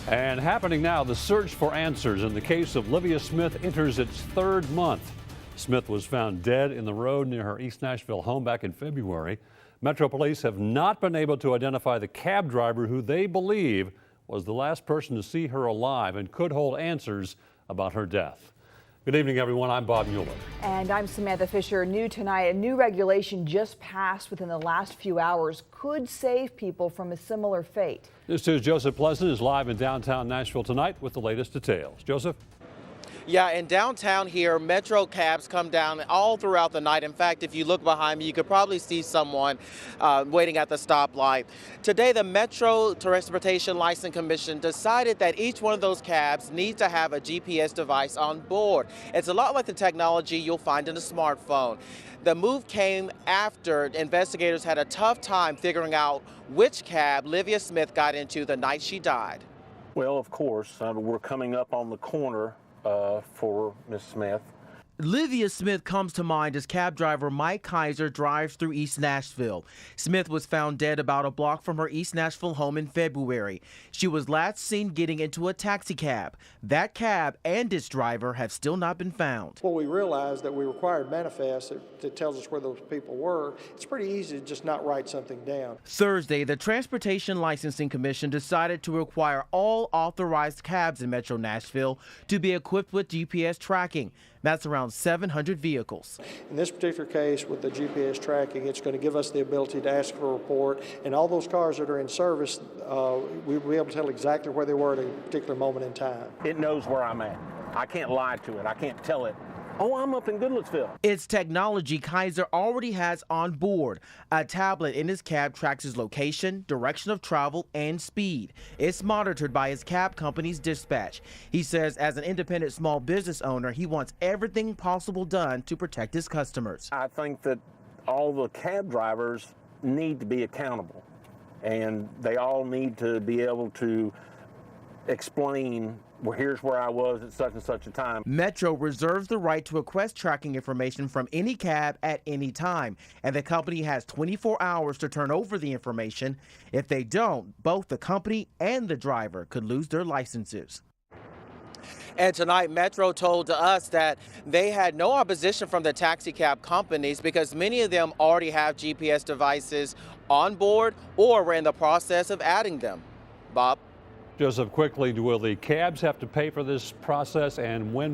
And happening now, the search for answers in the case of Livia Smith enters its third month. Smith was found dead in the road near her East Nashville home back in February. Metro Police have not been able to identify the cab driver who they believe was the last person to see her alive and could hold answers about her death. Good evening, everyone. I'm Bob Mueller. And I'm Samantha Fisher. New tonight, a new regulation just passed within the last few hours could save people from a similar fate. News 2's Joseph Pleasant is live in downtown Nashville tonight with the latest details. Joseph? Yeah, in downtown here, Metro cabs come down all throughout the night. In fact, if you look behind me, you could probably see someone waiting at the stoplight. Today, the Metro Transportation License Commission decided that each one of those cabs needs to have a GPS device on board. It's a lot like the technology you'll find in a smartphone. The move came after investigators had a tough time figuring out which cab Livia Smith got into the night she died. Well, of course, we're coming up on the corner for Miss Smith. Livia Smith comes to mind as cab driver Mike Kaiser drives through East Nashville. Smith was found dead about a block from her East Nashville home in February. She was last seen getting into a taxi cab. That cab and its driver have still not been found. Well, we realized that we required manifest that tells us where those people were. It's pretty easy to just not write something down. Thursday, the Transportation Licensing Commission decided to require all authorized cabs in Metro Nashville to be equipped with GPS tracking. That's around 700 vehicles. In this particular case, with the GPS tracking, it's going to give us the ability to ask for a report, and all those cars that are in service, we'll be able to tell exactly where they were at a particular moment in time. It knows where I'm at. I can't lie to it. I can't tell it, oh, I'm up in Goodlettsville. It's technology Kaiser already has on board. A tablet in his cab tracks his location, direction of travel, and speed. It's monitored by his cab company's dispatch. He says as an independent small business owner, he wants everything possible done to protect his customers. I think that all the cab drivers need to be accountable, and they all need to be able to explain, well, here's where I was at such and such a time. Metro reserves the right to request tracking information from any cab at any time, and the company has 24 hours to turn over the information. If they don't, both the company and the driver could lose their licenses. And tonight, Metro told us that they had no opposition from the taxi cab companies because many of them already have GPS devices on board or were in the process of adding them. Bob? Joseph, quickly, will the cabs have to pay for this process, and when